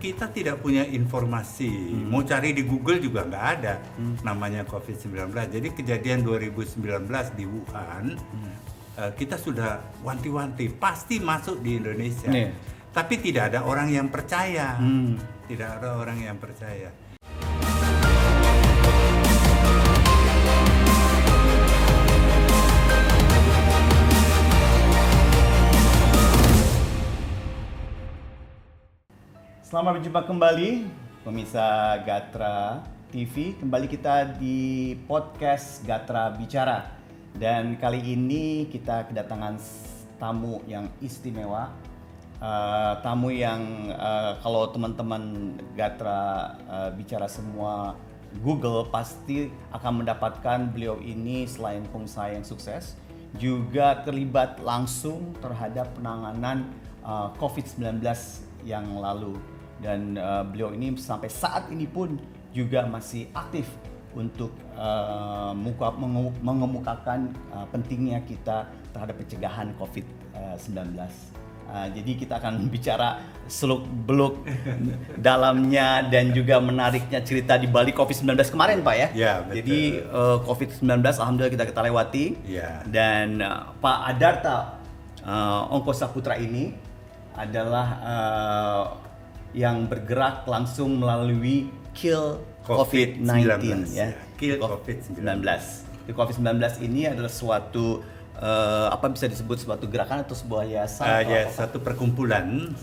kita tidak punya informasi. Mau cari di Google juga nggak ada namanya COVID-19. Jadi kejadian 2019 di Wuhan, kita sudah wanti-wanti pasti masuk di Indonesia. Tapi tidak ada orang yang percaya. Tidak ada orang yang percaya. Selamat berjumpa kembali pemirsa Gatra TV. Kembali kita di podcast Gatra Bicara. Dan kali ini kita kedatangan tamu yang istimewa. Tamu yang kalau teman-teman Gatra Bicara semua Google pasti akan mendapatkan beliau ini selain pengusaha yang sukses, juga terlibat langsung terhadap penanganan COVID-19 yang lalu. Dan beliau ini sampai saat ini pun juga masih aktif untuk mengemukakan pentingnya kita terhadap pencegahan COVID-19. Jadi kita akan bicara seluk-beluk dalamnya dan juga menariknya cerita di balik COVID-19 kemarin, Pak ya. Ya, betul. Jadi COVID-19 alhamdulillah kita lewati. Ya. Dan Pak Adarta Ongko Saputra ini adalah yang bergerak langsung melalui Kill COVID-19 ya. Kill COVID-19. COVID-19 ini adalah suatu apa bisa disebut suatu gerakan atau sebuah yayasan? Satu perkumpulan,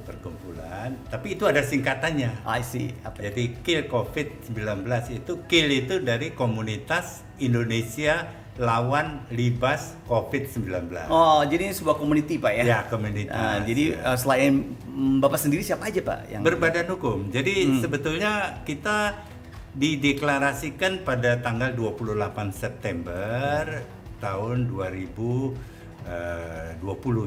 perkumpulan. Tapi itu ada singkatannya. I see. Jadi Kill COVID-19 itu kill itu dari komunitas Indonesia lawan libas COVID-19. Oh, jadi ini sebuah community, Pak ya? Ya, komunitas. Jadi selain Bapak sendiri siapa aja, Pak? Yang berbadan hukum. Jadi sebetulnya kita dideklarasikan pada tanggal 28 September tahun 2020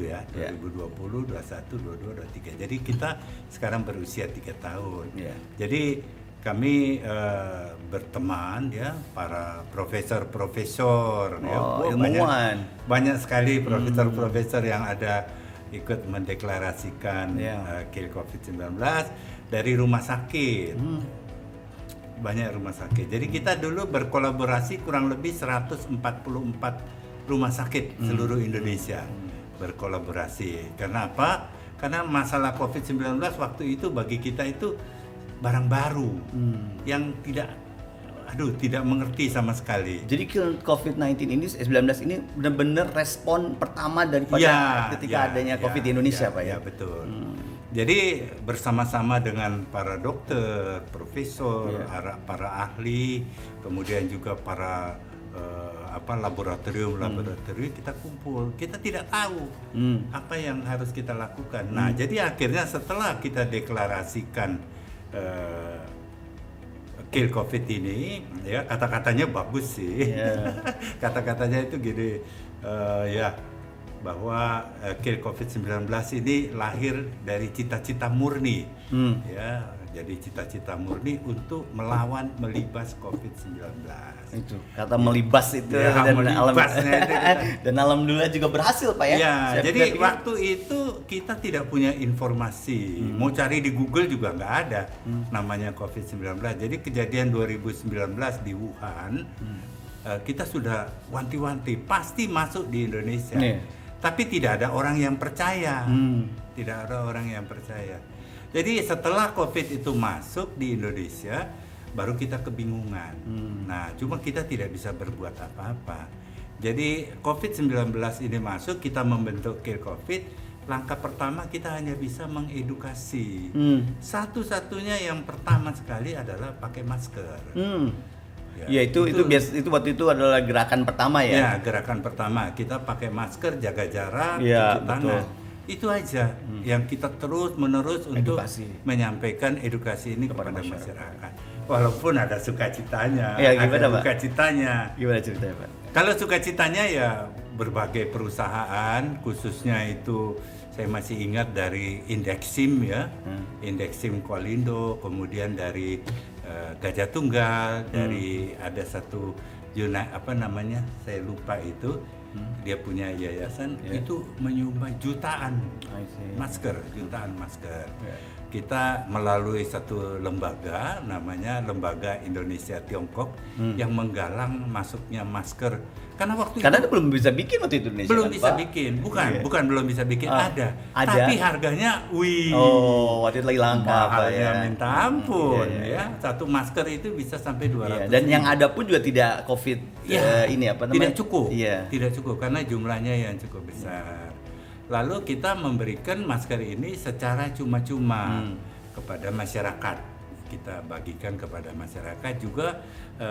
ya. 2020, 21, 22, 23. Jadi kita sekarang berusia 3 tahun. Yeah. Jadi kami berteman ya, para profesor-profesor ilmuwan. banyak sekali profesor-profesor yang ada ikut mendeklarasikan Kill COVID-19 dari rumah sakit. Banyak rumah sakit. Jadi kita dulu berkolaborasi kurang lebih 144 rumah sakit seluruh Indonesia berkolaborasi. Karena apa? Karena masalah COVID-19 waktu itu bagi kita itu barang baru yang tidak mengerti sama sekali. Jadi COVID-19 ini, 19 ini benar-benar respon pertama daripada ketika adanya COVID di Indonesia, Pak ya? Ya, betul. Jadi bersama-sama dengan para dokter, profesor, para ahli, kemudian juga para laboratorium kita kumpul. Kita tidak tahu apa yang harus kita lakukan. Nah, jadi akhirnya setelah kita deklarasikan Kill COVID ini, ya kata-katanya bagus sih. Kata-katanya itu gini, bahwa Kill COVID-19 ini lahir dari cita-cita murni, ya. Jadi cita-cita murni untuk melibas COVID-19. Itu kata melibas itu dan alhamdulillah juga berhasil, Pak ya. Ya, jadi waktu itu kita tidak punya informasi. Mau cari di Google juga nggak ada namanya COVID-19. Jadi kejadian 2019 di Wuhan, kita sudah wanti-wanti pasti masuk di Indonesia. Tapi tidak ada orang yang percaya. Tidak ada orang yang percaya. Jadi setelah COVID itu masuk di Indonesia, baru kita kebingungan. Nah, cuma kita tidak bisa berbuat apa-apa. Jadi COVID-19 ini masuk, kita membentuk Kill COVID. Langkah pertama kita hanya bisa mengedukasi. Satu-satunya yang pertama sekali adalah pakai masker. Ya, itu waktu itu adalah gerakan pertama ya. Ya, gerakan pertama kita pakai masker, jaga jarak, ya, cuci tangan. Itu aja yang kita terus-menerus untuk menyampaikan edukasi ini kepada masyarakat. Walaupun ada sukacitanya, ada dukacitanya. Gimana ceritanya, Pak? Kalau sukacitanya ya berbagai perusahaan, khususnya itu saya masih ingat dari Indeksim ya, Indeksim Kualindo, kemudian dari Gajah Tunggal, dari ada satu saya lupa itu dia punya yayasan itu menyumbang jutaan I see. masker, jutaan masker. Yeah. Kita melalui satu lembaga namanya Lembaga Indonesia Tiongkok yang menggalang masuknya masker. Karena Karena belum bisa bikin waktu itu Indonesia. belum kan, bisa Pak? bikin, bukan belum bisa bikin, Ada. tapi harganya Oh, waktu itu lagi langka Pak mahalnya ya. minta ampun Iya. ya. Satu masker itu bisa sampai 200. Iya, dan yang ada pun juga tidak COVID ini apa namanya? Tidak cukup. Iya. Tidak cukup karena jumlahnya yang cukup besar. Lalu kita memberikan masker ini secara cuma-cuma kepada masyarakat. Kita bagikan kepada masyarakat juga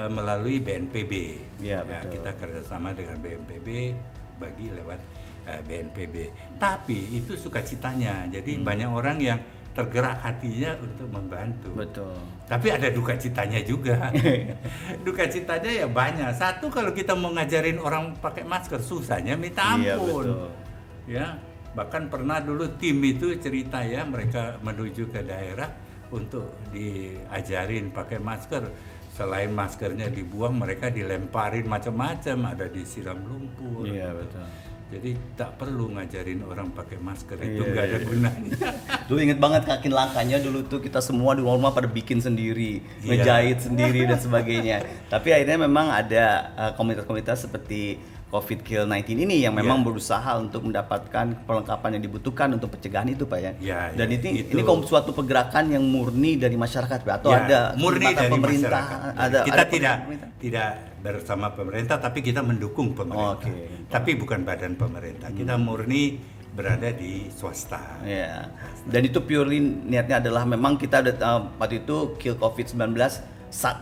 melalui BNPB. Iya, Ya, betul. kita kerjasama dengan BNPB bagi lewat BNPB. Tapi itu sukacitanya. Jadi banyak orang yang tergerak hatinya untuk membantu. Betul. Tapi ada duka citanya juga. Duka citanya ya banyak. Satu, kalau kita mau ngajarin orang pakai masker, susahnya minta ampun. Iya, betul. Ya, bahkan pernah dulu tim itu cerita ya, mereka menuju ke daerah untuk diajarin pakai masker. Selain maskernya dibuang, mereka dilemparin macam-macam, ada disiram lumpur. Iya, betul. Jadi tak perlu ngajarin orang pakai masker, itu Iya, nggak ada iya. gunanya. Dulu inget banget kakin langkanya dulu tuh kita semua di rumah pada bikin sendiri, Iya. ngejahit sendiri dan sebagainya. Tapi akhirnya memang ada komunitas-komunitas seperti COVID Kill 19 ini yang memang berusaha untuk mendapatkan perlengkapan yang dibutuhkan untuk pencegahan itu Pak ya. Iya, Dan iya, ini itu. suatu pergerakan yang murni dari masyarakat Pak, atau Ya, ada murni keterlibatan dari pemerintah, masyarakat. Kita ada pemerintah? tidak bersama pemerintah, tapi kita mendukung pemerintah. Oke. Tapi bukan badan pemerintah. Kita murni berada di swasta. Ya. Dan itu purely niatnya adalah memang kita udah waktu itu Kill COVID-19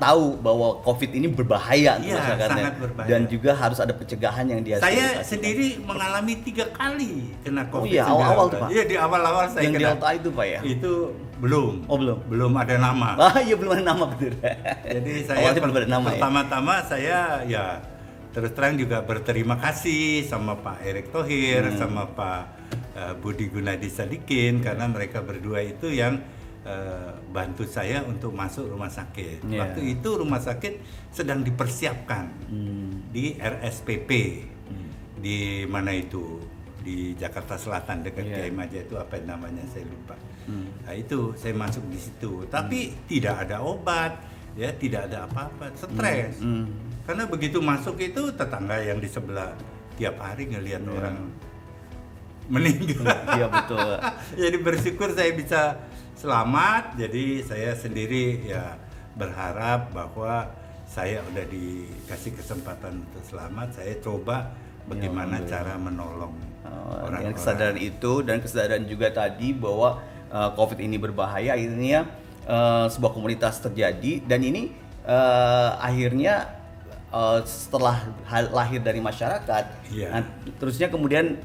tahu bahwa COVID ini berbahaya untuk Iya, masyarakatnya. sangat berbahaya. Dan juga harus ada pencegahan yang dia Saya sendiri mengalami 3 kali kena COVID-19. iya, awal-awal tuh, Pak? Iya, di awal-awal saya yang kena. Delta itu Pak ya. Itu belum. Oh, belum. Belum ada nama. Iya belum ada nama betul. Jadi saya Awalnya belum ada nama ya. pertama-tama saya ya terus terang juga berterima kasih sama Pak Erick Thohir, sama Pak Budi Gunadi Sadikin, karena mereka berdua itu yang bantu saya untuk masuk rumah sakit. Yeah. Waktu itu rumah sakit sedang dipersiapkan di RSPP di mana itu, di Jakarta Selatan dekat Kiai Maja itu, apa namanya saya lupa. Nah itu saya masuk di situ, tapi tidak ada obat, ya tidak ada apa-apa, stres. Karena begitu masuk itu tetangga yang di sebelah tiap hari ngelihat orang meninggal. Iya betul. Jadi bersyukur saya bisa selamat. Jadi saya sendiri ya berharap bahwa saya udah dikasih kesempatan untuk selamat. Saya coba bagaimana cara menolong orang-orang. Dengan kesadaran itu dan kesadaran juga tadi bahwa COVID ini berbahaya, akhirnya sebuah komunitas terjadi dan ini akhirnya setelah lahir dari masyarakat, Iya. terusnya kemudian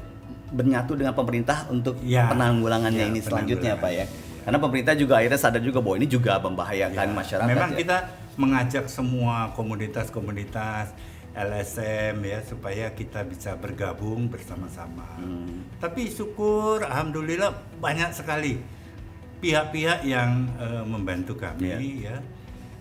bernyatu dengan pemerintah untuk penanggulangannya ini selanjutnya Pak ya. Karena pemerintah juga akhirnya sadar juga bahwa ini juga membahayakan masyarakat. Memang ya. kita mengajak semua komunitas-komunitas LSM ya supaya kita bisa bergabung bersama-sama. Tapi syukur, alhamdulillah banyak sekali pihak-pihak yang membantu kami ya.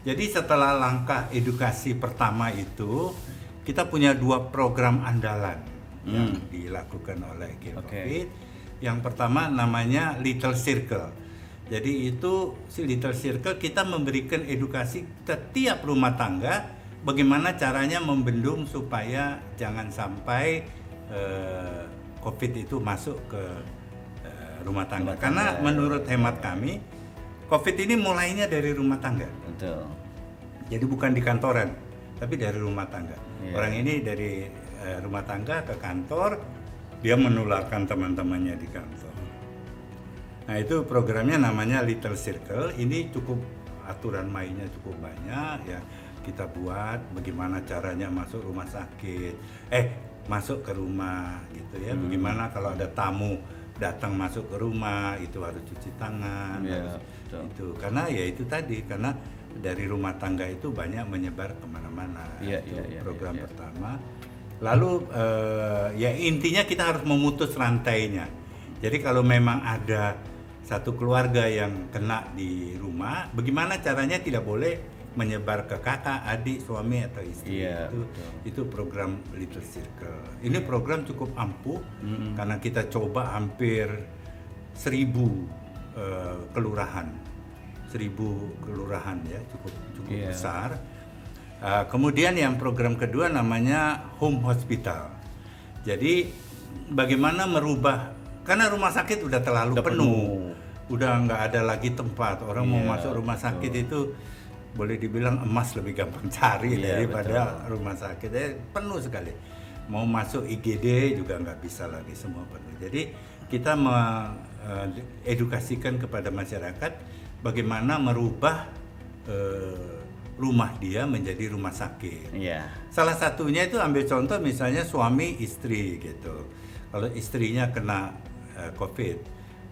Jadi setelah langkah edukasi pertama itu, kita punya 2 program andalan yang dilakukan oleh COVID. Yang pertama namanya Little Circle. Jadi itu si Little Circle kita memberikan edukasi ke tiap rumah tangga bagaimana caranya membendung supaya jangan sampai COVID itu masuk ke rumah tangga. Karena menurut hemat kami COVID ini mulainya dari rumah tangga. Betul. Jadi bukan di kantoran, tapi dari rumah tangga. Iya. Orang ini dari rumah tangga ke kantor, dia menularkan teman-temannya di kantor. Nah itu programnya namanya Little Circle. Ini cukup aturan mainnya cukup banyak ya. Kita buat bagaimana caranya masuk rumah sakit, masuk ke rumah gitu ya. Bagaimana kalau ada tamu datang masuk ke rumah itu harus cuci tangan. Iya, Itu karena ya itu tadi karena dari rumah tangga itu banyak menyebar kemana-mana. Itu program pertama. Lalu ya intinya kita harus memutus rantainya. Jadi kalau memang ada satu keluarga yang kena di rumah, bagaimana caranya tidak boleh menyebar ke kakak, adik, suami atau istri. Iya, Itu program Little Circle. Ini program cukup ampuh karena kita coba hampir 1.000 kelurahan. 1.000 kelurahan ya, cukup besar. Kemudian yang program kedua namanya Home Hospital. Jadi bagaimana merubah, karena rumah sakit udah terlalu penuh. Udah nggak ada lagi tempat. Orang mau masuk rumah sakit itu boleh dibilang emas lebih gampang cari daripada rumah sakit. Penuh sekali. Mau masuk IGD juga nggak bisa lagi, semua penuh. Jadi kita mengedukasikan kepada masyarakat bagaimana merubah rumah dia menjadi rumah sakit. Salah satunya itu ambil contoh misalnya suami istri gitu. Kalau istrinya kena COVID,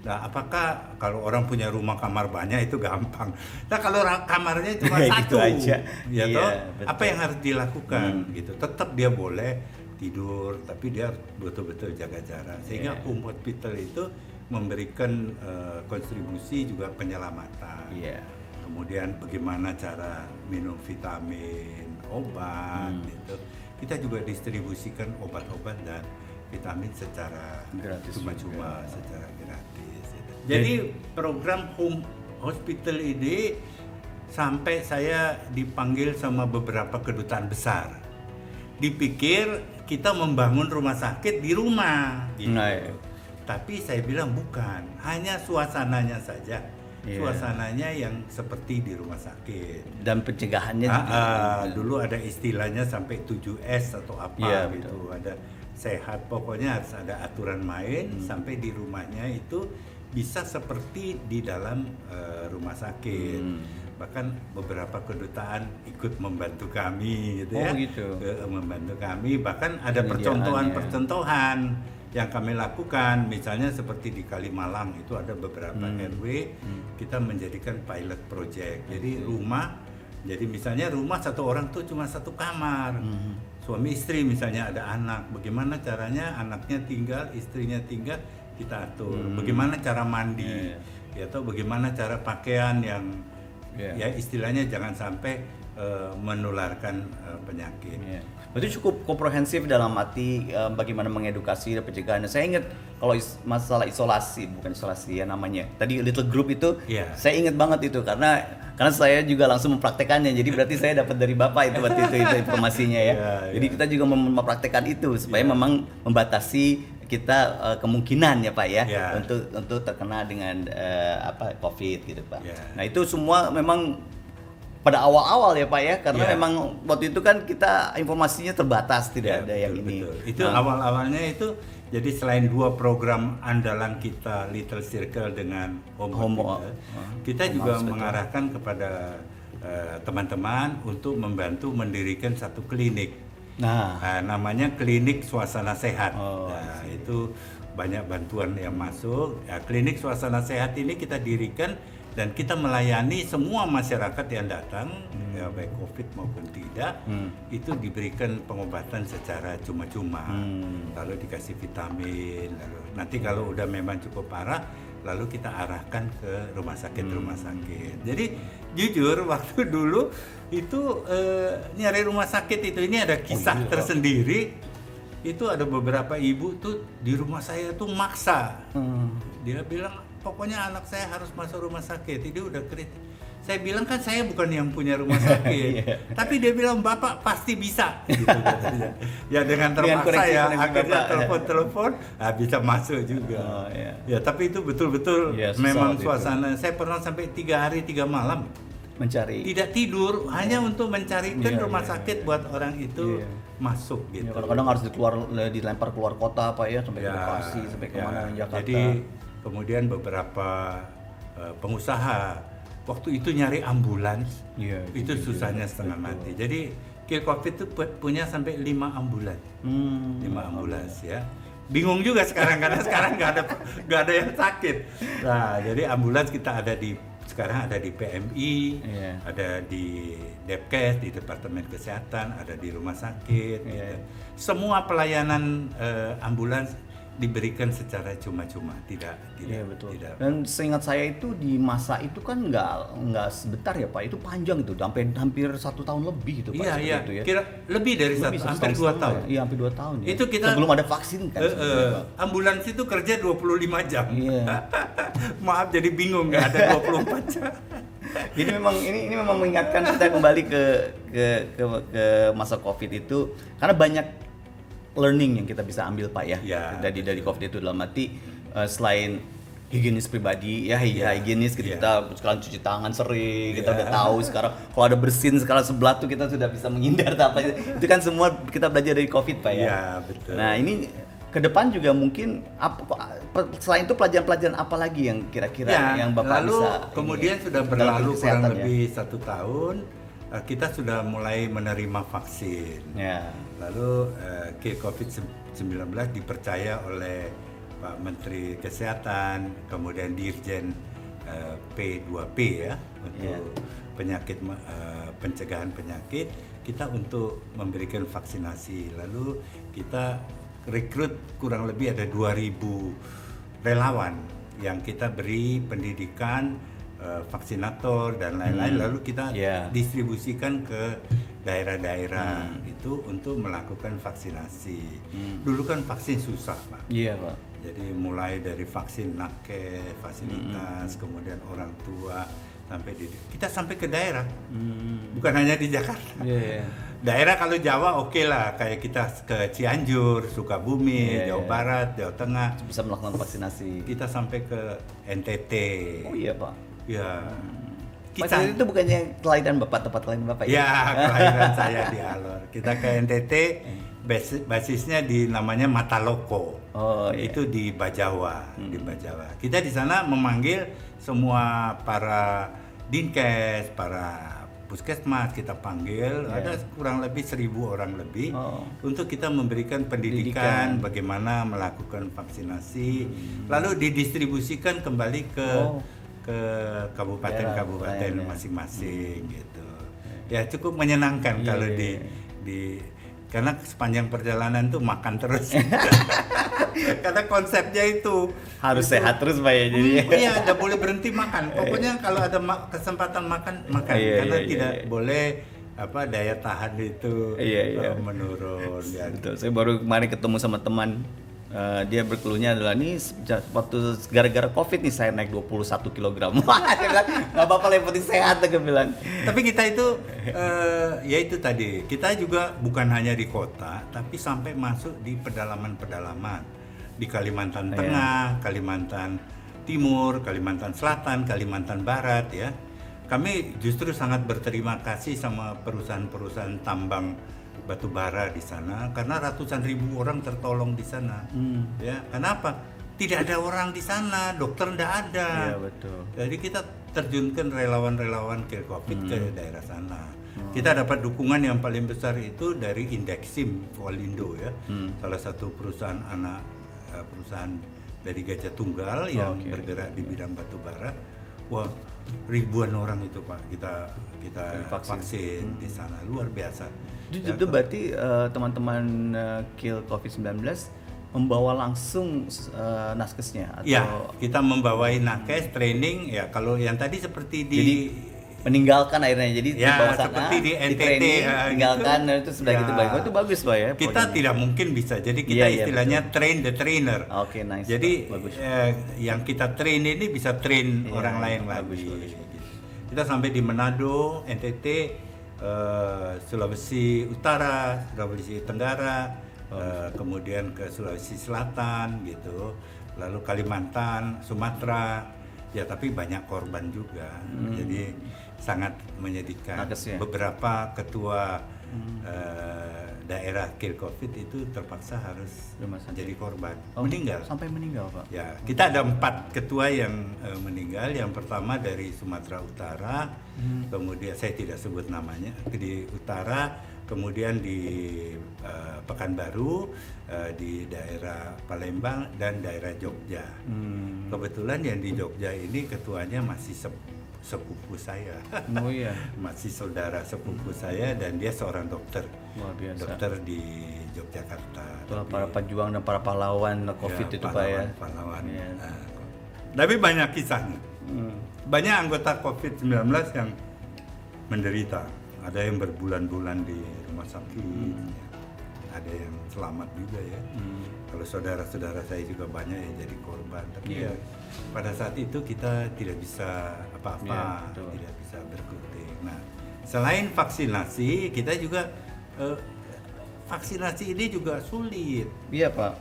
nah apakah kalau orang punya rumah kamar banyak itu gampang. Nah kalau kamarnya cuma satu, aja. Ya toh, apa yang harus dilakukan gitu? Tetap dia boleh tidur, tapi dia betul-betul jaga jarak. Sehingga home hospital itu memberikan kontribusi juga penyelamatan. Kemudian bagaimana cara minum vitamin, obat gitu. Kita juga distribusikan obat-obat dan vitamin secara gratis, cuma-cuma, secara gratis. Gitu. Jadi program home hospital ini sampai saya dipanggil sama beberapa kedutaan besar. Dipikir kita membangun rumah sakit di rumah. Gitu. Tapi saya bilang bukan, hanya suasananya saja. Suasananya yang seperti di rumah sakit. Dan pencegahannya dulu ada istilahnya sampai 7S atau apa gitu. Ada sehat, pokoknya harus ada aturan main sampai di rumahnya itu bisa seperti di dalam rumah sakit. Bahkan beberapa kedutaan ikut membantu kami gitu membantu kami, bahkan ada percontohan yang kami lakukan, misalnya seperti di Kalimalang itu ada beberapa RW kita menjadikan pilot project. Jadi jadi misalnya rumah satu orang tuh cuma satu kamar, suami istri misalnya ada anak, bagaimana caranya anaknya tinggal, istrinya tinggal, kita atur. Bagaimana cara mandi, atau bagaimana cara pakaian yang ya istilahnya jangan sampai menularkan penyakit. Berarti cukup komprehensif dalam arti bagaimana mengedukasi dan pencegahan. Saya ingat kalau masalah bukan isolasi ya namanya. Tadi little group itu, saya ingat banget itu karena saya juga langsung mempraktekannya. Jadi berarti saya dapat dari Bapak itu waktu itu informasinya ya. Jadi kita juga mempraktekkan itu supaya memang membatasi kita kemungkinan ya Pak ya untuk terkena dengan COVID gitu Pak. Nah itu semua memang pada awal-awal ya Pak ya, karena memang waktu itu kan kita informasinya terbatas, tidak ada yang ini. Itu awal-awalnya itu, jadi selain 2 program andalan kita Little Circle dengan Home kita juga mengarahkan kepada teman-teman untuk membantu mendirikan satu klinik. Namanya Klinik Suasana Sehat. Itu banyak bantuan yang masuk. Klinik Suasana Sehat ini kita dirikan dan kita melayani semua masyarakat yang datang, baik COVID maupun tidak, itu diberikan pengobatan secara cuma-cuma, lalu dikasih vitamin, lalu nanti kalau udah memang cukup parah, lalu kita arahkan ke rumah sakit. Jadi jujur waktu dulu itu nyari rumah sakit itu, ini ada kisah tersendiri. Itu ada beberapa ibu tuh di rumah saya tuh maksa, dia bilang pokoknya anak saya harus masuk rumah sakit, ini udah kritis. Saya bilang kan saya bukan yang punya rumah sakit, tapi dia bilang Bapak pasti bisa. Gitu, ya dengan terpaksa ya akhirnya telepon, bisa masuk juga. Ya tapi itu betul-betul memang suasana. Saya pernah sampai 3 hari 3 malam mencari, tidak tidur hanya untuk mencarikan rumah sakit buat orang itu masuk gitu. Kadang-kadang harus dilempar keluar kota Pak ya, sampai ke Bekasi, sampai kemana Jakarta. Jadi kemudian beberapa pengusaha waktu itu nyari ambulans, itu susahnya setengah mati. Jadi Kill Covid itu punya sampai 5 ambulans, 5 ambulans ya. Bingung juga sekarang karena sekarang nggak ada yang sakit. Nah jadi ambulans kita sekarang ada di PMI, ada di Depkes, di Departemen Kesehatan, ada di rumah sakit. Gitu. Semua pelayanan ambulans diberikan secara cuma-cuma, tidak. Iya betul. Dan seingat saya itu di masa itu kan nggak sebentar ya Pak, itu panjang itu, sampai hampir 1 tahun lebih itu Pak. Iya. Itu ya. Kira lebih dari hampir 2 tahun. Iya hampir 2 tahun ya. Itu kita sebelum ada vaksin kan. Ambulans itu kerja 25 jam. Iya. Maaf jadi bingung nggak ada 24 jam. Jadi memang ini memang mengingatkan kita kembali ke masa Covid itu, karena banyak learning yang kita bisa ambil Pak ya. Dari Covid itu, dalam arti selain higienis pribadi ya, higienis kita sekarang cuci tangan sering, kita udah tahu sekarang kalau ada bersin sekarang sebelah tuh kita sudah bisa menghindar apa itu kan semua kita belajar dari Covid Pak ya. Iya, betul. Nah, ini ke depan juga mungkin selain itu pelajaran-pelajaran apa lagi yang kira-kira yang Bapak lalu bisa kemudian sudah berlalu kurang lebih 1 tahun, kita sudah mulai menerima vaksin. Ya. Lalu COVID-19 dipercaya oleh Pak Menteri Kesehatan, kemudian Dirjen P2P ya, untuk penyakit pencegahan penyakit, kita untuk memberikan vaksinasi. Lalu kita rekrut kurang lebih ada 2.000 relawan yang kita beri pendidikan vaksinator dan lain-lain, lalu kita distribusikan ke daerah-daerah itu untuk melakukan vaksinasi. Dulu kan vaksin susah Pak. Iya Pak. Jadi mulai dari vaksin nakes, fasilitas, kemudian orang tua, kita sampai ke daerah, bukan hanya di Jakarta. Daerah kalau Jawa oke lah, kayak kita ke Cianjur, Sukabumi, Jawa Barat, Jawa Tengah bisa melakukan vaksinasi. Kita sampai ke NTT. Oh iya Pak. Ya. Kita itu bukannya kelahiran Bapak, tempat kelahiran Bapak ya? Ya, kelahiran saya di Alor. Kita ke NTT, basisnya di namanya Mataloko. Itu di Bajawa, di Bajawa. Kita di sana memanggil semua para dinkes, para puskesmas, kita panggil, ada kurang lebih 1.000 orang lebih untuk kita memberikan pendidikan bagaimana melakukan vaksinasi, lalu didistribusikan kembali ke kabupaten masing-masing gitu. Ya cukup menyenangkan kalau karena sepanjang perjalanan tuh makan terus. Karena konsepnya itu harus sehat terus Pak ya, jadi. Iya, nggak boleh berhenti makan. Pokoknya kalau ada kesempatan makan. Karena tidak boleh daya tahan itu menurun. Ya. Betul. Saya baru kemarin ketemu sama teman. Dia berkeluhnya adalah waktu gara-gara Covid nih saya naik 21 kg. Dia bilang nggak apa-apa, yang penting sehat, dia bilang. Tapi kita itu ya itu tadi, kita juga bukan hanya di kota, tapi sampai masuk di pedalaman-pedalaman di Kalimantan Tengah, Kalimantan Timur, Kalimantan Selatan, Kalimantan Barat ya. Kami justru sangat berterima kasih sama perusahaan-perusahaan tambang batu bara di sana, karena ratusan ribu orang tertolong di sana. Ya, kenapa? Tidak ada orang di sana, dokter tidak ada. Ya, betul. Jadi kita terjunkan relawan-relawan Kill Covid ke daerah sana. Kita dapat dukungan yang paling besar itu dari Indexim Polindo ya, salah satu perusahaan perusahaan dari Gajah Tunggal yang bergerak di bidang batu bara. Wah, ribuan orang itu Pak kita vaksin di sana, luar biasa. Itu berarti teman-teman Kill Covid-19 membawa langsung naskesnya atau? Ya, kita membawai nakes training ya. Kalau yang tadi seperti jadi meninggalkan akhirnya, jadi di bawah sana seperti di NTT training, tinggalkan gitu. Itu sudah gitu baik. Itu bagus Pak ya. Kita tidak mungkin bisa. Jadi kita istilahnya train the trainer. Oke, nice. Jadi yang kita train ini bisa train orang lain lagi. Bagus. Kita sampai di Manado, NTT, Sulawesi Utara, Sulawesi Tenggara, kemudian ke Sulawesi Selatan gitu, lalu Kalimantan, Sumatera, ya tapi banyak korban juga, jadi sangat menyedihkan. Beberapa ketua daerah Kill Covid itu terpaksa harus menjadi korban, meninggal. Sampai meninggal Pak? Ya, kita ada 4 ketua yang meninggal. Yang pertama dari Sumatera Utara, kemudian saya tidak sebut namanya, di utara, kemudian di Pekanbaru, di daerah Palembang dan daerah Jogja. Kebetulan yang di Jogja ini ketuanya masih sepupu saya. Oh iya. Masih saudara sepupu saya dan dia seorang dokter. Luar biasa. Dokter di Yogyakarta. Itulah para pejuang dan para pahlawan COVID itu Pak ya. Pahlawan. Iya. Tapi banyak kisahnya. Banyak anggota COVID-19 yang menderita. Ada yang berbulan-bulan di rumah sakit. Ada yang selamat juga ya. Kalau saudara-saudara saya juga banyak yang jadi korban. Tapi ya pada saat itu kita tidak bisa apa-apa, tidak bisa berkutik. Nah, selain vaksinasi, kita juga vaksinasi ini juga sulit. Iya Pak.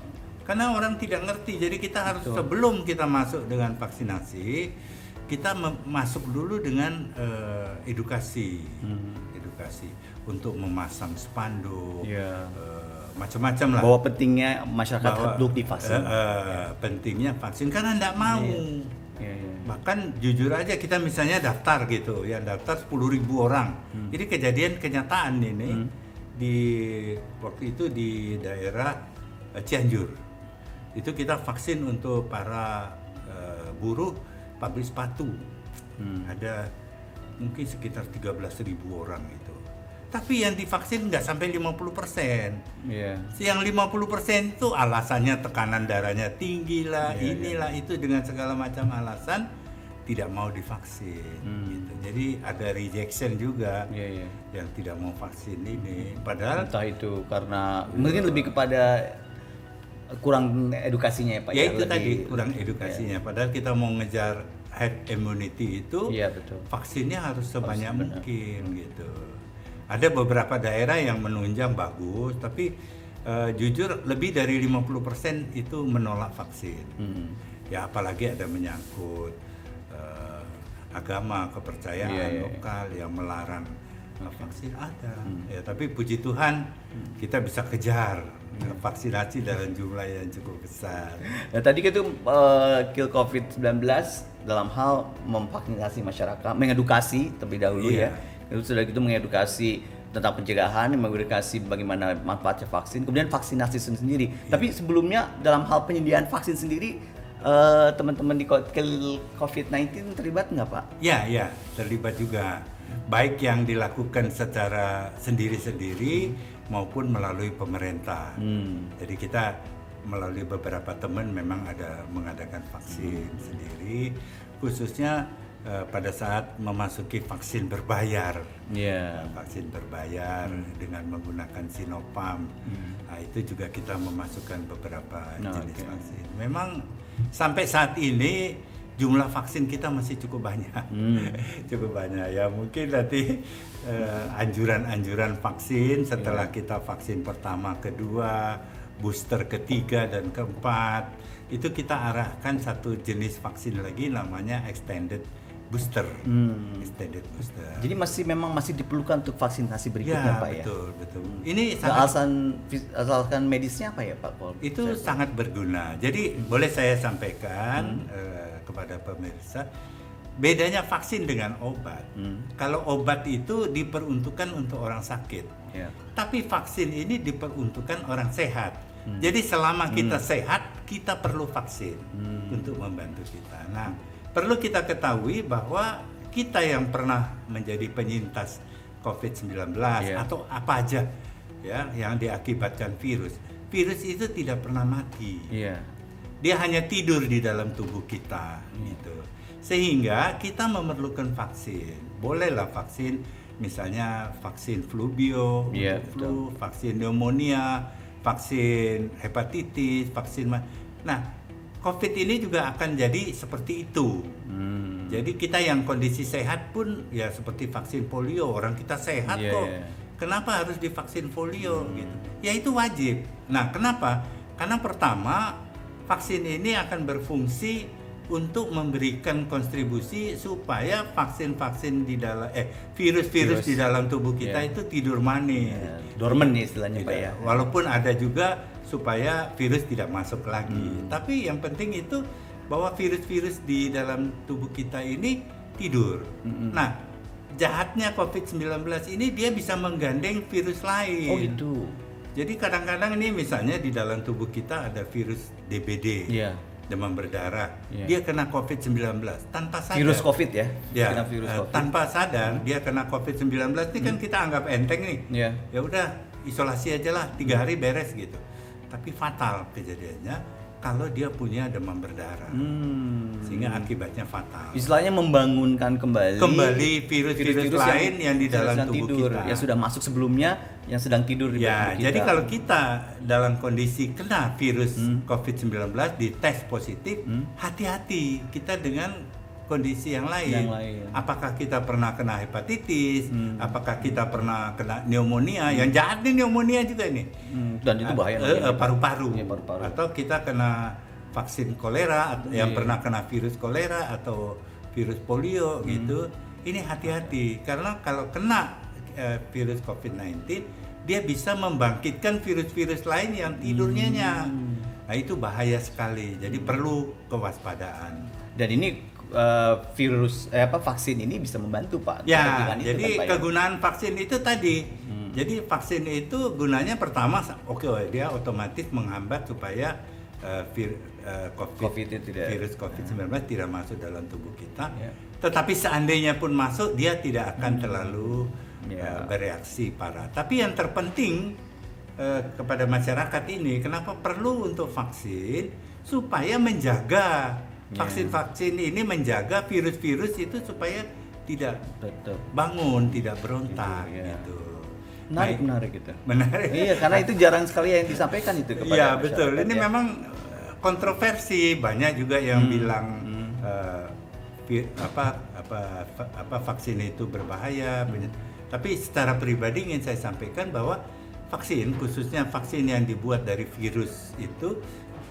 Karena orang tidak ngerti. Jadi kita harus sebelum kita masuk dengan vaksinasi, kita masuk dulu dengan edukasi untuk memasang spanduk, macam-macam lah. Bahwa pentingnya masyarakat untuk divaksin. Pentingnya vaksin karena tidak mau. Bahkan jujur aja kita misalnya daftar gitu, ya daftar 10.000 orang. Jadi kejadian kenyataan ini di waktu itu di daerah Cianjur. Itu kita vaksin untuk para buruh pabrik sepatu. Ada mungkin sekitar 13.000 orang itu. Tapi yang divaksin nggak sampai 50%. Yang 50% itu alasannya tekanan darahnya tinggi lah, inilah itu dengan segala macam alasan tidak mau divaksin. Gitu. Jadi ada rejection juga yang tidak mau vaksin ini. Padahal entah itu karena mungkin lebih kepada kurang edukasinya ya Pak. Ya itu tadi kurang edukasinya. Padahal kita mau ngejar herd immunity itu, vaksinnya harus sebanyak mungkin gitu. Ada beberapa daerah yang menunjang bagus, tapi jujur lebih dari 50% itu menolak vaksin. Ya apalagi ada menyangkut agama, kepercayaan lokal yang melarang vaksin ada. Ya tapi puji Tuhan kita bisa kejar vaksinasi dalam jumlah yang cukup besar. Nah tadi itu kill COVID-19 dalam hal memvaksinasi masyarakat, mengedukasi terlebih dahulu Itu sudah gitu mengedukasi tentang pencegahan, mengedukasi bagaimana manfaatnya vaksin, kemudian vaksinasi sendiri. Tapi sebelumnya dalam hal penyediaan vaksin sendiri, teman-teman di COVID-19 terlibat nggak Pak? Ya, terlibat juga. Baik yang dilakukan secara sendiri-sendiri maupun melalui pemerintah. Jadi kita melalui beberapa teman memang ada mengadakan vaksin sendiri, khususnya pada saat memasuki vaksin berbayar, vaksin berbayar dengan menggunakan Sinopharm. Nah, itu juga kita memasukkan beberapa jenis vaksin. Memang sampai saat ini jumlah vaksin kita masih cukup banyak, cukup banyak ya. Mungkin nanti anjuran-anjuran vaksin setelah kita vaksin pertama, kedua, booster ketiga dan keempat, itu kita arahkan satu jenis vaksin lagi namanya extended booster. Extended booster. Jadi masih diperlukan untuk vaksinasi berikutnya Pak ya? Betul. Ini alasan medisnya apa ya Pak Paul? Itu sangat berguna. Jadi boleh saya sampaikan kepada pemirsa, bedanya vaksin dengan obat. Kalau obat itu diperuntukkan untuk orang sakit, tapi vaksin ini diperuntukkan orang sehat. Jadi selama kita sehat, kita perlu vaksin untuk membantu kita. Nah, perlu kita ketahui bahwa kita yang pernah menjadi penyintas COVID-19 atau apa aja ya yang diakibatkan virus itu tidak pernah mati. Dia hanya tidur di dalam tubuh kita gitu. Sehingga kita memerlukan vaksin. Bolehlah vaksin, misalnya vaksin flu bio, flu, vaksin pneumonia, vaksin hepatitis, vaksin COVID ini juga akan jadi seperti itu. Jadi kita yang kondisi sehat pun ya seperti vaksin polio, orang kita sehat kok. Kenapa harus divaksin polio gitu? Ya itu wajib. Nah, kenapa? Karena pertama vaksin ini akan berfungsi untuk memberikan kontribusi supaya vaksin-vaksin di dalam virus-virus di dalam tubuh kita itu tidur manis. Dormant istilahnya Pak ya. Walaupun ada juga supaya virus tidak masuk lagi. Tapi yang penting itu bahwa virus-virus di dalam tubuh kita ini tidur. Nah, jahatnya COVID-19 ini dia bisa menggandeng virus lain. Oh gitu. Jadi kadang-kadang ini misalnya di dalam tubuh kita ada virus DBD, demam berdarah, dia kena COVID-19 tanpa sadar. Virus COVID ya? Ya, virus COVID. tanpa sadar dia kena COVID-19 ini kan kita anggap enteng nih. Ya udah isolasi aja lah 3 hari beres gitu. Tapi fatal kejadiannya kalau dia punya demam berdarah, sehingga akibatnya fatal. Istilahnya membangunkan kembali virus-virus lain yang di dalam tubuh kita, yang sudah masuk sebelumnya, yang sedang tidur di tubuh kita. Jadi kalau kita dalam kondisi kena virus COVID-19 dites positif, hati-hati kita dengan kondisi yang lain. Apakah kita pernah kena hepatitis? Apakah kita pernah kena pneumonia? Yang jahat nih pneumonia juga ini. Dan itu bahaya. Paru-paru. Atau kita kena vaksin kolera, atau yang pernah kena virus kolera atau virus polio gitu. Ini hati-hati karena kalau kena virus COVID-19 dia bisa membangkitkan virus-virus lain yang tidurnya. Nah itu bahaya sekali. Jadi perlu kewaspadaan. Dan ini vaksin ini bisa membantu Pak. Ya, jadi kegunaan vaksin itu tadi. Jadi vaksin itu gunanya pertama, dia otomatis menghambat supaya virus COVID-19 tidak masuk dalam tubuh kita. Tetapi seandainya pun masuk, dia tidak akan terlalu bereaksi parah. Tapi yang terpenting kepada masyarakat ini, kenapa perlu untuk vaksin? Supaya menjaga vaksin-vaksin ini menjaga virus-virus itu supaya tidak bangun, tidak berontak gitu. Menarik gitu. Menarik. Iya, karena itu jarang sekali yang disampaikan itu kepada masyarakat. Iya, betul. Ini memang kontroversi, banyak juga yang bilang vaksin itu berbahaya. Tapi secara pribadi ingin saya sampaikan bahwa vaksin, khususnya vaksin yang dibuat dari virus itu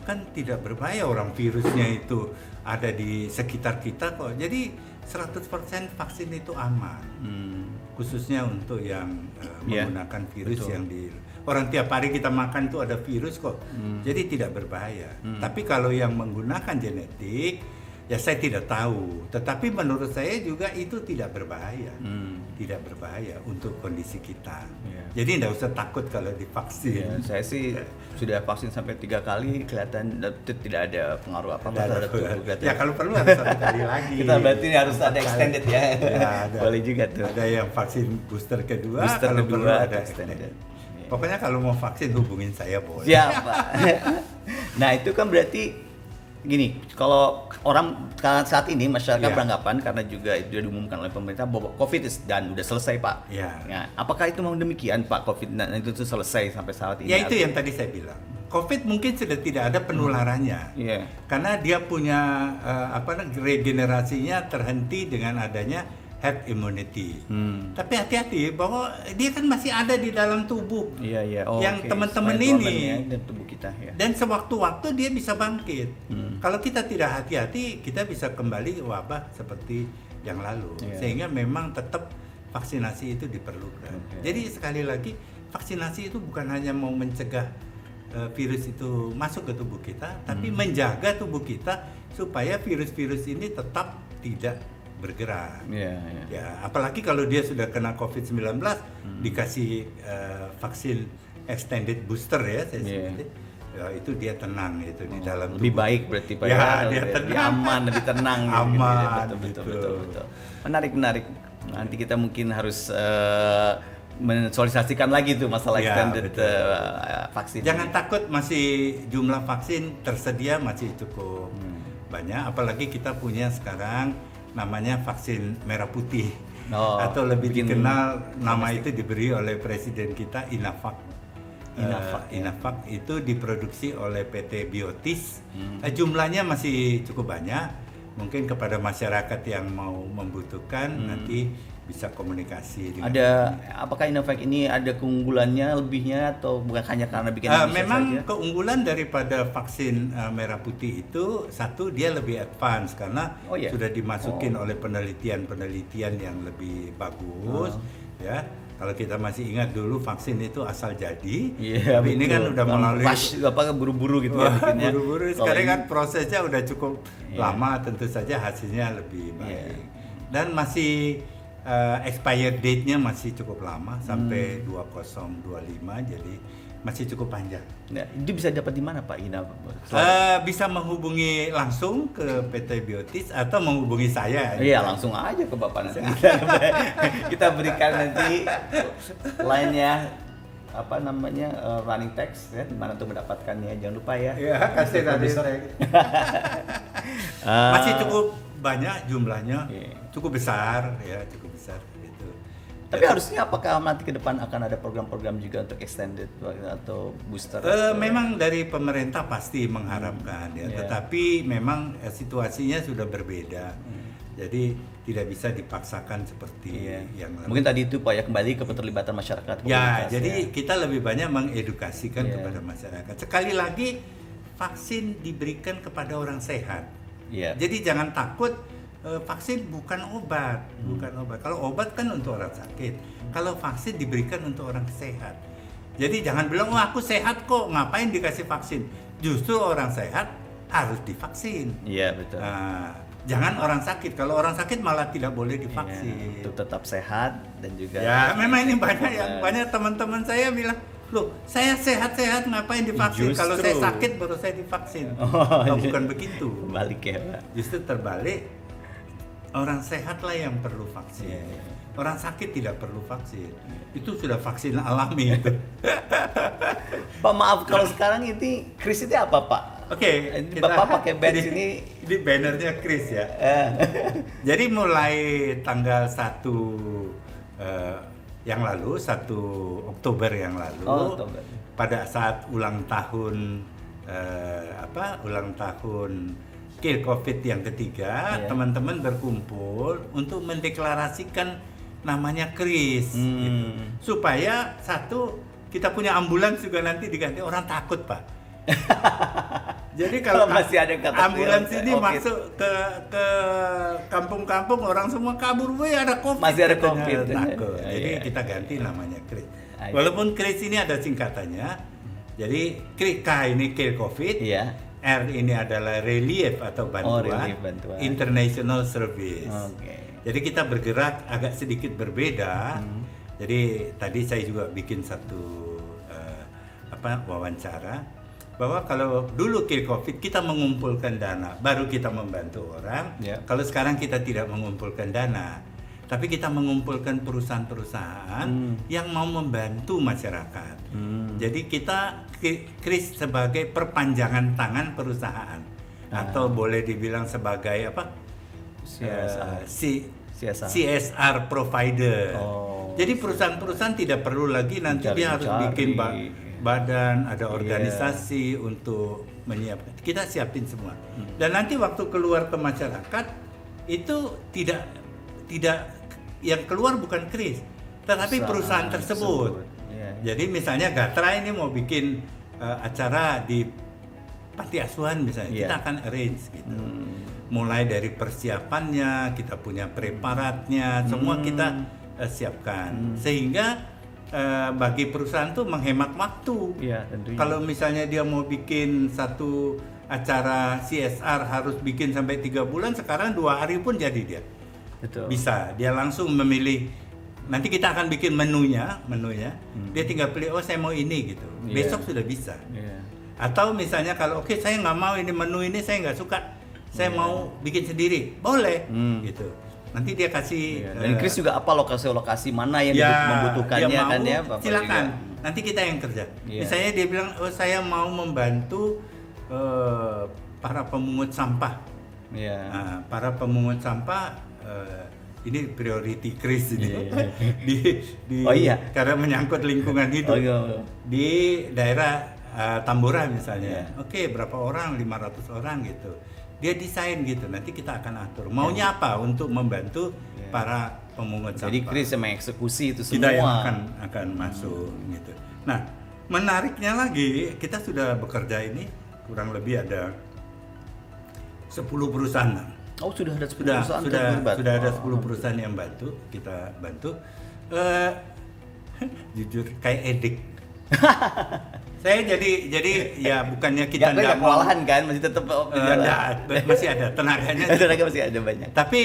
kan tidak berbahaya. Orang virusnya itu ada di sekitar kita kok. Jadi 100% vaksin itu aman. Khususnya untuk yang menggunakan virus yang di orang tiap hari kita makan itu ada virus kok. Jadi tidak berbahaya. Tapi kalau yang menggunakan genetik ya saya tidak tahu. Tetapi menurut saya juga itu tidak berbahaya. Tidak berbahaya untuk kondisi kita. Jadi tidak usah takut kalau divaksin. Saya sih sudah vaksin sampai 3 kali, kelihatan tidak ada pengaruh apa terhadap tubuh. Ya kalau perlu harus 1 kali lagi. Kita berarti harus ada extended ya. Boleh juga tuh. Ada yang vaksin booster kedua, kalau perlu ada extended. Pokoknya kalau mau vaksin hubungin saya boleh. Siap Pak. Nah itu kan berarti gini, kalau orang saat ini masyarakat beranggapan karena juga itu sudah diumumkan oleh pemerintah bahwa COVID dan udah selesai Pak. Nah, apakah itu memang demikian Pak, COVID itu selesai sampai saat ini? Ya itu yang tadi saya bilang. COVID mungkin sudah tidak ada penularannya, karena dia punya regenerasinya terhenti dengan adanya herd immunity. Tapi hati-hati bahwa dia kan masih ada di dalam tubuh. Yang teman-teman ini dan tubuh kita dan sewaktu-waktu dia bisa bangkit. Kalau kita tidak hati-hati, kita bisa kembali wabah seperti yang lalu. Sehingga memang tetap vaksinasi itu diperlukan. Jadi sekali lagi, vaksinasi itu bukan hanya mau mencegah virus itu masuk ke tubuh kita, tapi menjaga tubuh kita supaya virus-virus ini tetap tidak bergerak. Ya, apalagi kalau dia sudah kena COVID-19 dikasih vaksin extended booster ya, saya sebut. Ya, itu dia tenang itu di dalam lebih tubuh. Baik berarti Pak. Dia lebih aman, lebih tenang. Aman. Betul. Menarik. Nanti kita mungkin harus mensosialisasikan lagi tuh masalah extended vaksin. Jangan takut, masih jumlah vaksin tersedia masih cukup banyak, apalagi kita punya sekarang namanya vaksin merah putih atau lebih dikenal nama itu diberi oleh presiden kita Inavac. Inavac itu diproduksi oleh PT Biotis. Jumlahnya masih cukup banyak. Mungkin kepada masyarakat yang mau membutuhkan nanti bisa komunikasi dengan apakah Inavac ini ada keunggulannya lebihnya atau bukan hanya karena bikin memang saja? Keunggulan daripada vaksin merah putih itu satu, dia lebih advance karena sudah dimasukin oleh penelitian yang lebih bagus ya. Kalau kita masih ingat dulu vaksin itu asal jadi, tapi ini kan udah melalui buru-buru gitu ya bikinnya. Buru-buru. Sekarang kan prosesnya udah cukup lama, tentu saja hasilnya lebih baik. Dan masih expired date-nya masih cukup lama sampai 2025, jadi masih cukup panjang. Nah, itu bisa dapat di mana Pak Ina? Bisa menghubungi langsung ke PT Biotis atau menghubungi saya. Iya, langsung aja ke Bapak nanti. Kita berikan nanti line-nya apa namanya running text ya, di mana untuk mendapatkannya, jangan lupa ya. Iya, kasih nanti saya. Masih cukup banyak jumlahnya, cukup besar ya, cukup besar gitu. Tapi harusnya apakah nanti ke depan akan ada program-program juga untuk extended atau booster? Memang dari pemerintah pasti mengharapkan ya, tetapi memang situasinya sudah berbeda. Jadi tidak bisa dipaksakan seperti yang lalu. Mungkin tadi itu Pak ya, kembali ke keterlibatan masyarakat. Ya, jadi kita lebih banyak mengedukasikan kepada masyarakat. Sekali lagi, vaksin diberikan kepada orang sehat. Jadi jangan takut. Vaksin bukan obat, bukan obat. Kalau obat kan untuk orang sakit. Kalau vaksin diberikan untuk orang sehat. Jadi jangan bilang, "Oh, aku sehat kok, ngapain dikasih vaksin?" Justru orang sehat harus divaksin. Iya, betul. Jangan orang sakit. Kalau orang sakit malah tidak boleh divaksin. Untuk tetap sehat dan juga. Ya, memang ini banyak teman-teman saya bilang, "Loh, saya sehat-sehat ngapain divaksin? Kalau saya sakit baru saya divaksin." Bukan begitu. Balik ya, Pak. Justru terbalik. Orang sehatlah yang perlu vaksin. Orang sakit tidak perlu vaksin. Itu sudah vaksin alami itu. Pak, maaf kalau sekarang ini Kris itu apa Pak? Oke, Bapak pakai badge ini. Ini bannernya Kris ya. Jadi mulai tanggal 1 yang lalu, 1 Oktober yang lalu, pada saat ulang tahun ulang tahun Kill COVID yang ketiga, teman-teman berkumpul untuk mendeklarasikan namanya Kris, gitu. Supaya satu, kita punya ambulans juga nanti diganti, orang takut Pak. Jadi kalau masih ada ambulans ini masuk ke kampung-kampung, orang semua kabur, "Woi, ada COVID." Masih ada COVID. Takut. Jadi kita ganti namanya Kris. Walaupun Kris ini ada singkatannya, jadi K ini Kill COVID. R ini adalah relief atau bantuan, international service. Jadi kita bergerak agak sedikit berbeda. Jadi tadi saya juga bikin satu wawancara bahwa kalau dulu Kill COVID kita mengumpulkan dana, baru kita membantu orang. Kalau sekarang kita tidak mengumpulkan dana, tapi kita mengumpulkan perusahaan-perusahaan yang mau membantu masyarakat. Jadi kita Kris sebagai perpanjangan tangan perusahaan, atau boleh dibilang sebagai apa? CSR provider. Jadi perusahaan-perusahaan tidak perlu lagi nanti dia harus bikin badan, ada organisasi untuk menyiapkan. Kita siapin semua. Dan nanti waktu keluar ke masyarakat itu tidak yang keluar bukan Kris, tetapi perusahaan tersebut. Jadi misalnya Gatra ini mau bikin acara di panti asuhan misalnya, kita akan arrange gitu. Mulai dari persiapannya, kita punya preparatnya, semua kita siapkan. Sehingga bagi perusahaan tuh menghemat waktu. Kalau misalnya dia mau bikin satu acara CSR harus bikin sampai 3 bulan, sekarang 2 hari pun jadi dia. Bisa, dia langsung memilih. Nanti kita akan bikin menunya, dia tinggal pilih, "Oh, saya mau ini," gitu. Besok sudah bisa. Atau misalnya kalau saya nggak mau ini menu ini, saya nggak suka, saya mau bikin sendiri, boleh, gitu. Nanti dia kasih. Dan Kris juga apa lokasi-lokasi mana yang membutuhkannya kan ya, Bapak silakan. juga. Nanti kita yang kerja. Misalnya dia bilang, "Oh, saya mau membantu para pemungut sampah." Nah, para pemungut sampah ini priority Kris ini. Karena menyangkut lingkungan hidup. Di daerah Tambora misalnya. Berapa orang? 500 orang gitu. Dia desain gitu. Nanti kita akan atur. Maunya apa untuk membantu para pemungut sampah. Jadi Kris yang mengeksekusi itu semua. Kita yang akan masuk gitu. Nah, menariknya lagi, kita sudah bekerja ini kurang lebih ada 10 perusahaan. Sudah ada 10 perusahaan. Sudah ada 10 perusahaan yang bantu, kita bantu. Jujur kayak edik. Saya jadi ya bukannya kita nggak mau kewalahan kan, masih tetap masih ada tenaganya. Tenaga masih ada banyak. Tapi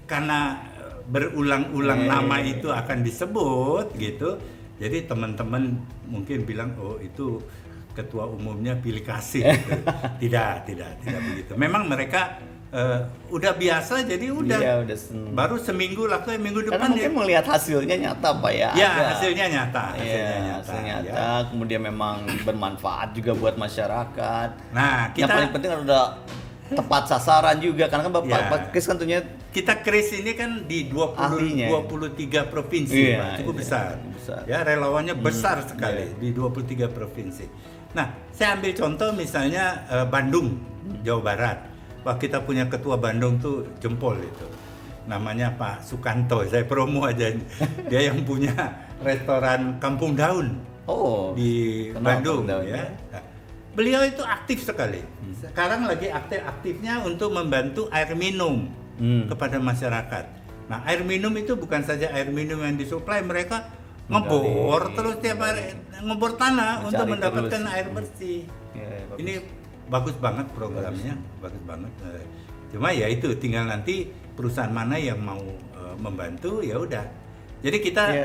karena berulang-ulang nama itu akan disebut gitu. Jadi teman-teman mungkin bilang oh itu ketua umumnya pilih kasih gitu. Tidak begitu. Memang mereka udah biasa jadi udah. Iya, baru seminggu lalu minggu karena depan mungkin melihat hasilnya nyata Pak ya. Ya, Ada. hasilnya nyata. Hasilnya nyata. Kemudian memang bermanfaat juga buat masyarakat. Nah, yang paling penting ada tepat sasaran juga karena kan Pak Kris kan tentunya kita Kris ini kan di 23 provinsi, Pak. Cukup besar. Ya, relawannya besar sekali di 23 provinsi. Nah, saya ambil contoh misalnya Bandung, Jawa Barat. Wah, kita punya ketua Bandung tuh jempol itu. Namanya Pak Sukanto, saya promo aja. Dia yang punya restoran Kampung Daun. Di Bandung ya. Nah, beliau itu aktif sekali. Sekarang lagi aktifnya untuk membantu air minum kepada masyarakat. Nah, air minum itu bukan saja air minum yang disuplai, mereka ngebor terus tiap hari, ngebor tanah untuk mendapatkan air bersih. Ini bagus banget programnya, bagus banget. Cuma ya itu tinggal nanti perusahaan mana yang mau membantu ya udah. Jadi kita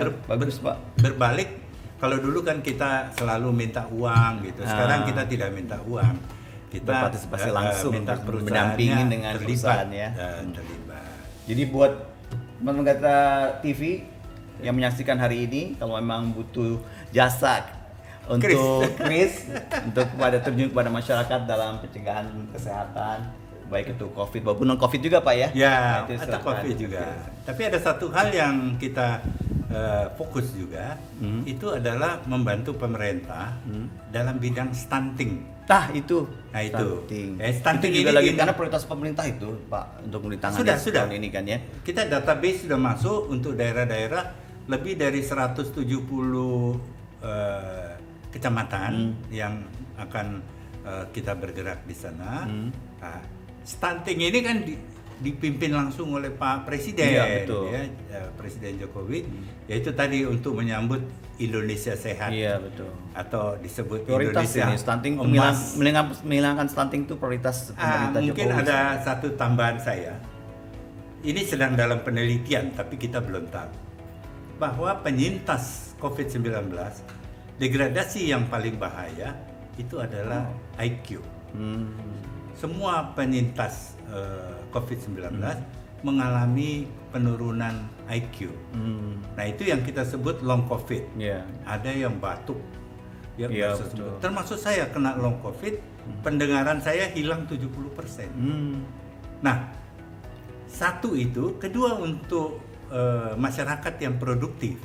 berbalik. Kalau dulu kan kita selalu minta uang gitu. Sekarang kita tidak minta uang. Kita partisipasi langsung minta mendampingi dengan perusahaan ya. Terlibat. Jadi buat teman-teman Gatra TV yang menyaksikan hari ini, kalau memang butuh jasa untuk Kris untuk terjun kepada masyarakat dalam pencegahan kesehatan, baik itu COVID maupun non COVID juga Pak ya? Ya, ada COVID juga. Tapi ada satu hal yang kita fokus juga, itu adalah membantu pemerintah dalam bidang stunting. Nah itu stunting juga ini lagi karena prioritas pemerintah itu Pak untuk ditangani tahun ini kan ya. Kita database sudah masuk untuk daerah-daerah lebih dari 170 kecamatan yang akan kita bergerak di sana. Nah, stunting ini kan dipimpin langsung oleh Pak Presiden, Presiden Jokowi, yaitu tadi untuk menyambut Indonesia sehat. Iya betul. Atau disebut prioritas Indonesia ini stunting, menghilangkan stunting itu prioritas pemerintah mungkin Jokowi. Ada satu tambahan saya. Ini sedang dalam penelitian tapi kita belum tahu bahwa penyintas COVID-19 degradasi yang paling bahaya itu adalah IQ. Semua penyintas COVID-19 mengalami penurunan IQ. Nah itu yang kita sebut long COVID. Ada yang batuk, termasuk saya kena long COVID, pendengaran saya hilang 70%. Nah satu itu, kedua untuk masyarakat yang produktif,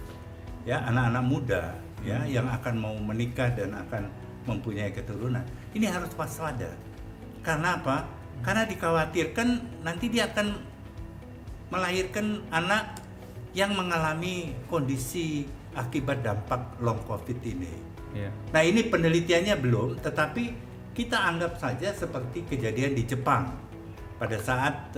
ya anak-anak muda, ya yang akan mau menikah dan akan mempunyai keturunan, ini harus waspada. Karena apa? Karena dikhawatirkan nanti dia akan melahirkan anak yang mengalami kondisi akibat dampak long COVID ini. Nah ini penelitiannya belum, tetapi kita anggap saja seperti kejadian di Jepang pada saat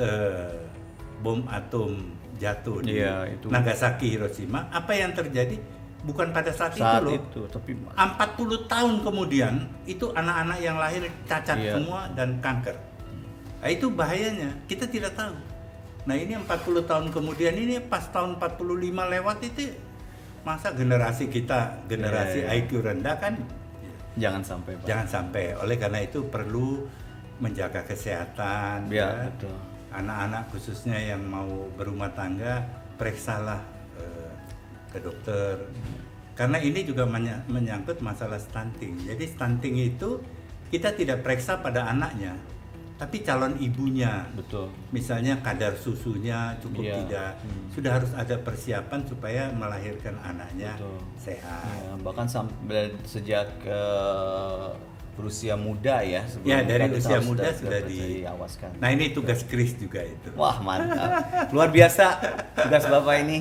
bom atom jatuh di Nagasaki, Hiroshima. Apa yang terjadi? Bukan pada saat itu loh, tapi 40 tahun kemudian itu anak-anak yang lahir cacat semua dan kanker. Nah, itu bahayanya, kita tidak tahu. Nah ini 40 tahun kemudian ini pas tahun 45 lewat itu masa generasi kita, generasi IQ rendah kan? Jangan sampai Pak. Jangan sampai, oleh karena itu perlu menjaga kesehatan. Betul. Anak-anak khususnya yang mau berumah tangga, periksalah ke dokter. Karena ini juga menyangkut masalah stunting. Jadi stunting itu kita tidak periksa pada anaknya, tapi calon ibunya. Betul. Misalnya kadar susunya cukup tidak, sudah harus ada persiapan supaya melahirkan anaknya sehat. Bahkan sampai sejak berusia muda ya. Dari usia muda sudah diawaskan. Nah ini tugas Kris juga itu. Wah mantap, luar biasa tugas Bapak ini.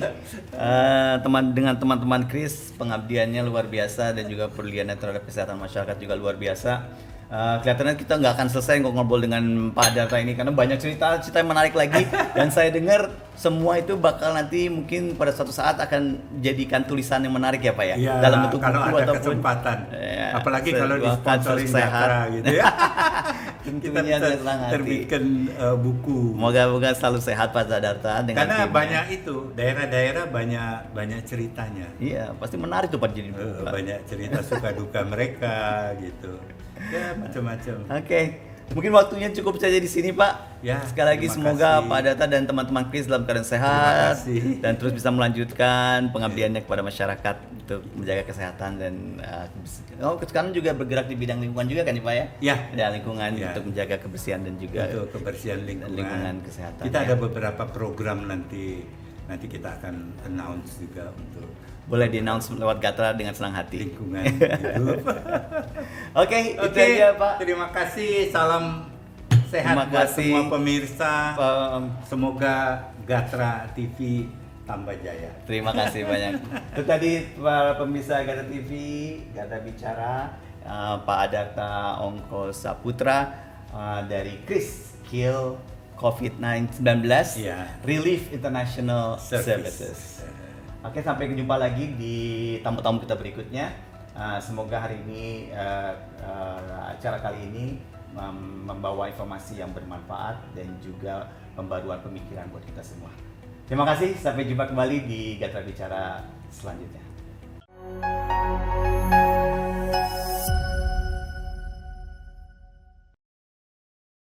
Dengan teman-teman Kris, pengabdiannya luar biasa dan juga peduliannya terhadap kesehatan masyarakat juga luar biasa. Kelihatannya kita nggak akan selesai ngobrol dengan Pak Darta ini karena banyak cerita yang menarik lagi dan saya dengar semua itu bakal nanti mungkin pada suatu saat akan jadikan tulisan yang menarik ya Pak ya, dalam bentuk kalau buku ada ataupun kesempatan, apalagi kalau disponsori Gatra gitu ya. kita Tentunya bisa dengan senang hati. terbitkan buku. Moga-moga selalu sehat Pak Sadarta dengan Karena timnya. banyak itu daerah-daerah banyak ceritanya. Iya, pasti menarik tuh Pak jadi buku, Pak. Banyak cerita suka duka mereka gitu. Ya macam-macam. Oke, mungkin waktunya cukup saja di sini Pak. Ya, Sekali lagi terima semoga kasih. Pak Data dan teman-teman Kris dalam keadaan Terima sehat kasih. dan terus bisa melanjutkan pengabdiannya kepada masyarakat untuk menjaga kesehatan dan sekarang juga bergerak di bidang lingkungan juga kan ya Pak ya? Ya. Ada lingkungan Ya. untuk menjaga kebersihan dan juga Untuk kebersihan lingkungan. lingkungan kesehatan, Kita ya. ada beberapa program nanti kita akan announce juga untuk boleh di-announce lewat Gatra dengan senang hati. lingkungan hidup. Oke, itu Oke, aja Pak. terima kasih. Salam sehat Terima buat kasih. semua pemirsa. Um, Semoga Gatra TV tambah jaya. Terima kasih banyak. Itu tadi para pemirsa Gatra TV, Gatra Bicara, Pak Adarta Ongko Saputra dari Kris Kill COVID-19 Iya. Relief International Services. Services. Oke, sampai jumpa lagi di tamu-tamu kita berikutnya. Semoga hari ini acara kali ini membawa informasi yang bermanfaat dan juga pembaruan pemikiran buat kita semua. Terima kasih, sampai jumpa kembali di Gatra Bicara selanjutnya.